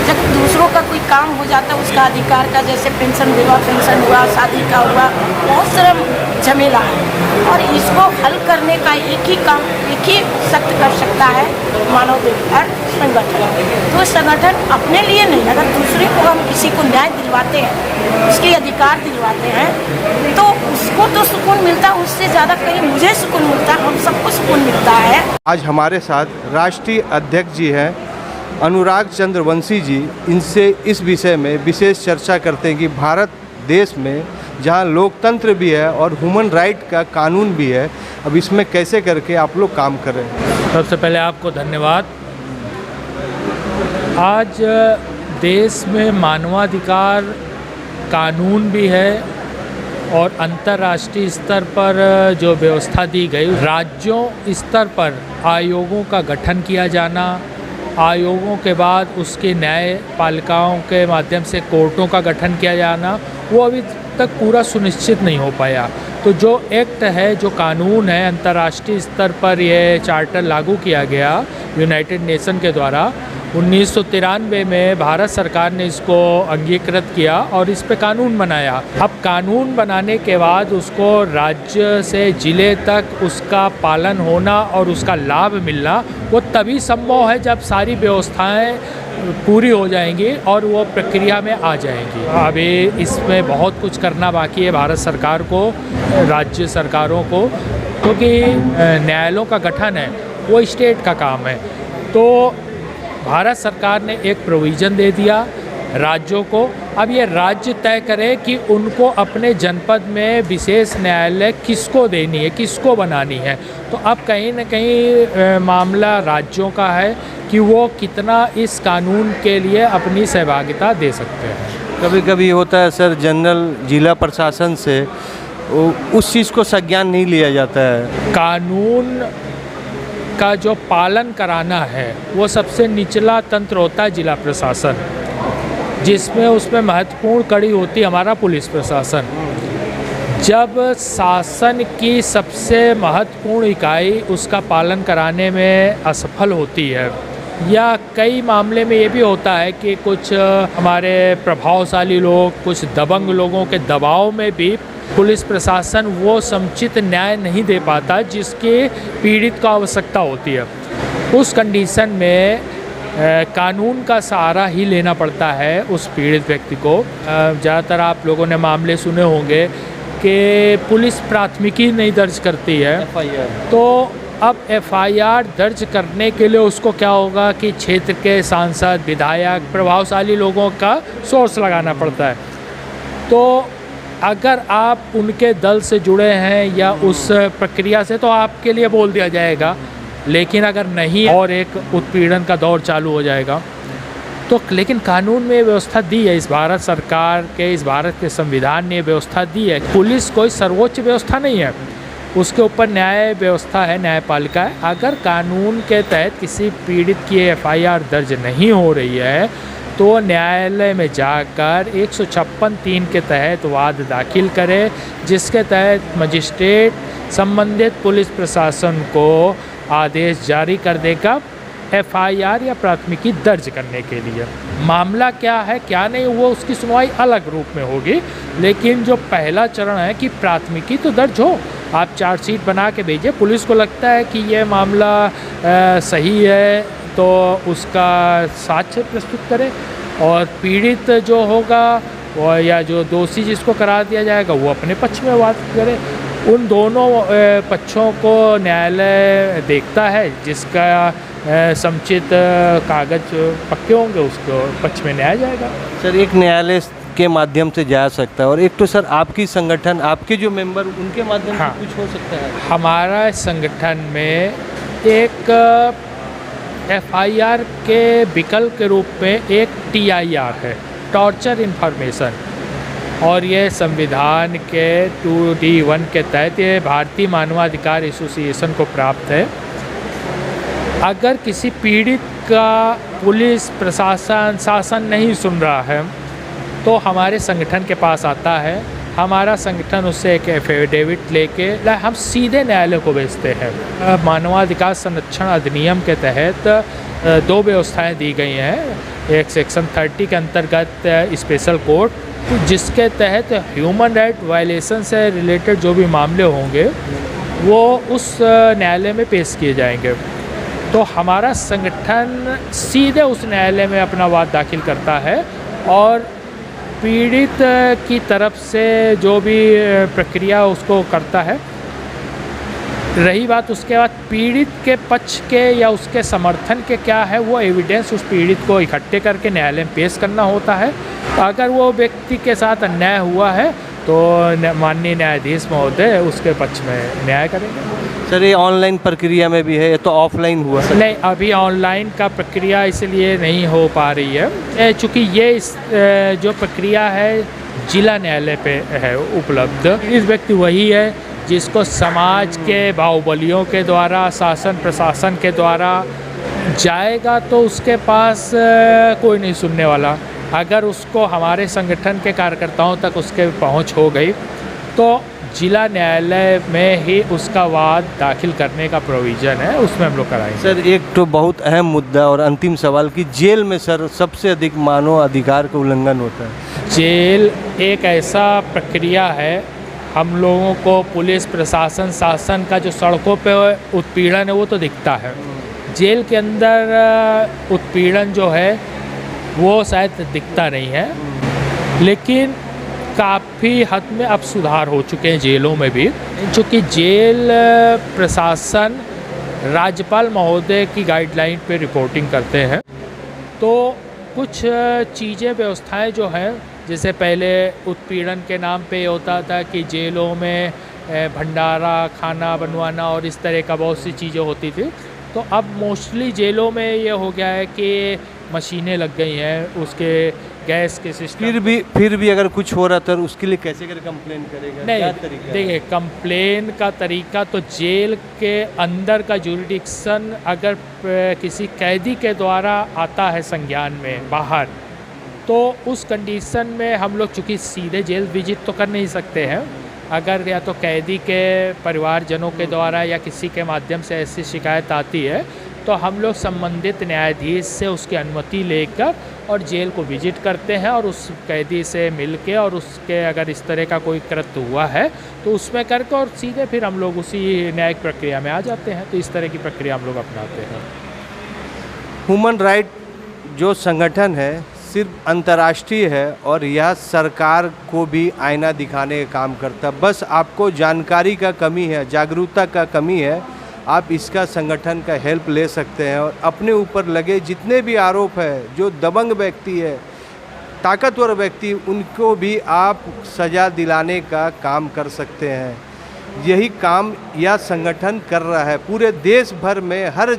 जब दूसरों का कोई काम हो जाता है उसका अधिकार का, जैसे पेंशन विधवा पेंशन हुआ, शादी का हुआ, बहुत सारा झमेला है और इसको हल करने का एक ही काम, एक ही शक्ति कर सकता है मानवाधिकार संगठन। तो संगठन अपने लिए नहीं, अगर दूसरे को हम किसी को न्याय दिलवाते हैं, उसके अधिकार दिलवाते हैं तो उसको तो सुकून मिलता है, उससे ज़्यादा कहीं मुझे सुकून मिलता है, हम सबको सुकून मिलता है। आज हमारे साथ राष्ट्रीय अध्यक्ष जी हैं अनुराग चंद्रवंशी जी। इनसे इस विषय में विशेष चर्चा करते हैं कि भारत देश में जहां लोकतंत्र भी है और ह्यूमन राइट का कानून भी है, अब इसमें कैसे करके आप लोग काम कर रहे हैं। सबसे पहले आपको धन्यवाद। आज देश में मानवाधिकार कानून भी है और अंतर्राष्ट्रीय स्तर पर जो व्यवस्था दी गई, राज्यों स्तर पर आयोगों का गठन किया जाना, आयोगों के बाद उसके न्यायपालिकाओं के माध्यम से कोर्टों का गठन किया जाना, वो अभी तक पूरा सुनिश्चित नहीं हो पाया। तो जो एक्ट है, जो कानून है, अंतर्राष्ट्रीय स्तर पर यह चार्टर लागू किया गया यूनाइटेड नेशन के द्वारा 1993 में भारत सरकार ने इसको अंगीकृत किया और इस पे कानून बनाया। अब कानून बनाने के बाद उसको राज्य से जिले तक उसका पालन होना और उसका लाभ मिलना वो तभी संभव है जब सारी व्यवस्थाएं पूरी हो जाएंगी और वो प्रक्रिया में आ जाएंगी। अभी इसमें बहुत कुछ करना बाकी है भारत सरकार को, राज्य सरकारों को, क्योंकि न्यायालयों का गठन है वो स्टेट का काम है। तो भारत सरकार ने एक प्रोविज़न दे दिया राज्यों को। अब ये राज्य तय करें कि उनको अपने जनपद में विशेष न्यायालय किसको देनी है, किसको बनानी है। तो अब कहीं न कहीं मामला राज्यों का है कि वो कितना इस कानून के लिए अपनी सहभागिता दे सकते हैं। कभी कभी होता है सर, जनरल जिला प्रशासन से उस चीज़ को संज्ञान नहीं लिया जाता है। कानून का जो पालन कराना है वो सबसे निचला तंत्र होता है जिला प्रशासन, जिसमें उसमें महत्वपूर्ण कड़ी होती है हमारा पुलिस प्रशासन। जब शासन की सबसे महत्वपूर्ण इकाई उसका पालन कराने में असफल होती है, या कई मामले में ये भी होता है कि कुछ हमारे प्रभावशाली लोग, कुछ दबंग लोगों के दबाव में भी पुलिस प्रशासन वो समुचित न्याय नहीं दे पाता जिसके पीड़ित को आवश्यकता होती है। उस कंडीशन में कानून का सहारा ही लेना पड़ता है उस पीड़ित व्यक्ति को। ज़्यादातर आप लोगों ने मामले सुने होंगे कि पुलिस प्राथमिकी नहीं दर्ज करती है, तो अब एफआईआर दर्ज करने के लिए उसको क्या होगा कि क्षेत्र के सांसद, विधायक, प्रभावशाली लोगों का सोर्स लगाना पड़ता है। तो अगर आप उनके दल से जुड़े हैं या उस प्रक्रिया से, तो आपके लिए बोल दिया जाएगा, लेकिन अगर नहीं और एक उत्पीड़न का दौर चालू हो जाएगा। तो लेकिन कानून में व्यवस्था दी है, इस भारत सरकार के, इस भारत के संविधान ने व्यवस्था दी है। पुलिस कोई सर्वोच्च व्यवस्था नहीं है, उसके ऊपर न्याय व्यवस्था है, न्यायपालिका है। अगर कानून के तहत किसी पीड़ित की एफआईआर दर्ज नहीं हो रही है तो न्यायालय में जाकर 156(3) के तहत वाद दाखिल करे, जिसके तहत मजिस्ट्रेट संबंधित पुलिस प्रशासन को आदेश जारी कर देगा एफआईआर या प्राथमिकी दर्ज करने के लिए। मामला क्या है क्या नहीं वो उसकी सुनवाई अलग रूप में होगी, लेकिन जो पहला चरण है कि प्राथमिकी तो दर्ज हो, आप चार्जशीट बना के भेजिए। पुलिस को लगता है कि ये मामला सही है तो उसका साक्ष्य प्रस्तुत करें, और पीड़ित जो होगा वो या जो दोषी जिसको करार दिया जाएगा वो अपने पक्ष में बात करे। उन दोनों पक्षों को न्यायालय देखता है, जिसका समुचित कागज पक्के होंगे उसको पक्ष में न्याय जाएगा। सर, एक न्यायालय के माध्यम से जा सकता है और एक तो सर आपकी संगठन, आपके जो मेंबर, उनके माध्यम से कुछ हो सकता है। हमारा संगठन में एक एफआईआर के विकल्प के रूप में एक टीआईआर है, टॉर्चर इन्फॉर्मेशन, और ये संविधान के 2D(1) के तहत ये भारतीय मानवाधिकार एसोसिएशन को प्राप्त है। अगर किसी पीड़ित का पुलिस प्रशासन शासन नहीं सुन रहा है तो हमारे संगठन के पास आता है, हमारा संगठन उससे एक एफिडेविट लेके हम सीधे न्यायालय को भेजते हैं। मानवाधिकार संरक्षण अधिनियम के तहत 2 व्यवस्थाएं दी गई हैं। एक सेक्शन 30 के अंतर्गत स्पेशल कोर्ट, जिसके तहत ह्यूमन राइट वायलेशन से रिलेटेड जो भी मामले होंगे वो उस न्यायालय में पेश किए जाएंगे। तो हमारा संगठन सीधे उस न्यायालय में अपना वाद दाखिल करता है और पीड़ित की तरफ से जो भी प्रक्रिया उसको करता है। रही बात उसके बाद पीड़ित के पक्ष के या उसके समर्थन के क्या है, वो एविडेंस उस पीड़ित को इकट्ठे करके न्यायालय में पेश करना होता है। अगर वो व्यक्ति के साथ अन्याय हुआ है तो माननीय न्यायाधीश महोदय उसके पक्ष में न्याय करेंगे। सर ये ऑनलाइन प्रक्रिया में भी है, ये तो ऑफलाइन हुआ। नहीं, अभी ऑनलाइन का प्रक्रिया इसलिए नहीं हो पा रही है चूँकि ये जो प्रक्रिया है जिला न्यायालय पे है उपलब्ध। इस व्यक्ति वही है जिसको समाज के बाहुबलियों के द्वारा, शासन प्रशासन के द्वारा जाएगा तो उसके पास कोई नहीं सुनने वाला। अगर उसको हमारे संगठन के कार्यकर्ताओं तक उसके पहुंच हो गई तो जिला न्यायालय में ही उसका वाद दाखिल करने का प्रोविज़न है, उसमें हम लोग कराएंगे। सर एक तो बहुत अहम मुद्दा और अंतिम सवाल कि जेल में सर सबसे अधिक मानव अधिकार का उल्लंघन होता है। जेल एक ऐसा प्रक्रिया है, हम लोगों को पुलिस प्रशासन शासन का जो सड़कों पे उत्पीड़न है वो तो दिखता है। जेल के अंदर उत्पीड़न जो है वो शायद दिखता नहीं है, लेकिन काफ़ी हद में अब सुधार हो चुके हैं जेलों में भी, क्योंकि जेल प्रशासन राज्यपाल महोदय की गाइडलाइन पे रिपोर्टिंग करते हैं। तो कुछ चीज़ें व्यवस्थाएं जो हैं, जैसे पहले उत्पीड़न के नाम पे होता था कि जेलों में भंडारा खाना बनवाना और इस तरह का बहुत सी चीज़ें होती थी, तो अब मोस्टली जेलों में ये हो गया है कि मशीनें लग गई हैं, उसके गैस के सिस्टम। फिर भी अगर कुछ हो रहा तो उसके लिए कैसे कर कंप्लेन करेगा? नहीं, देखिए कंप्लेन का तरीका तो जेल के अंदर का जुरिडिक्शन अगर किसी कैदी के द्वारा आता है संज्ञान में बाहर, तो उस कंडीशन में हम लोग चूँकि सीधे जेल विजिट तो कर नहीं सकते हैं। अगर या तो कैदी के परिवारजनों के द्वारा या किसी के माध्यम से ऐसी शिकायत आती है तो हम लोग संबंधित न्यायाधीश से उसकी अनुमति लेकर और जेल को विजिट करते हैं और उस कैदी से मिलके और उसके अगर इस तरह का कोई कृत्य हुआ है तो उसमें करके और सीधे फिर हम लोग उसी न्यायिक प्रक्रिया में आ जाते हैं। तो इस तरह की प्रक्रिया हम लोग अपनाते हैं। ह्यूमन राइट जो संगठन है सिर्फ अंतर्राष्ट्रीय है और यह सरकार को भी आईना दिखाने का काम करता है। बस आपको जानकारी का कमी है, जागरूकता का कमी है, आप इसका संगठन का हेल्प ले सकते हैं और अपने ऊपर लगे जितने भी आरोप है, जो दबंग व्यक्ति है, ताकतवर व्यक्ति, उनको भी आप सज़ा दिलाने का काम कर सकते हैं। यही काम यह संगठन कर रहा है, पूरे देश भर में हर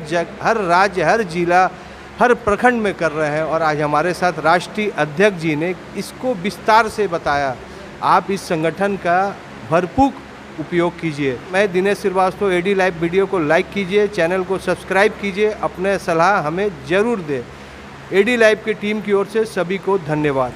राज्य, हर जिला, हर प्रखंड में कर रहे हैं और आज हमारे साथ राष्ट्रीय अध्यक्ष जी ने इसको विस्तार से बताया। आप इस संगठन का भरपूर उपयोग कीजिए। मैं Dinesh Srivastava, AD live video को लाइक कीजिए, चैनल को सब्सक्राइब कीजिए, अपने सलाह हमें ज़रूर दें। एडी लाइव की टीम की ओर से सभी को धन्यवाद।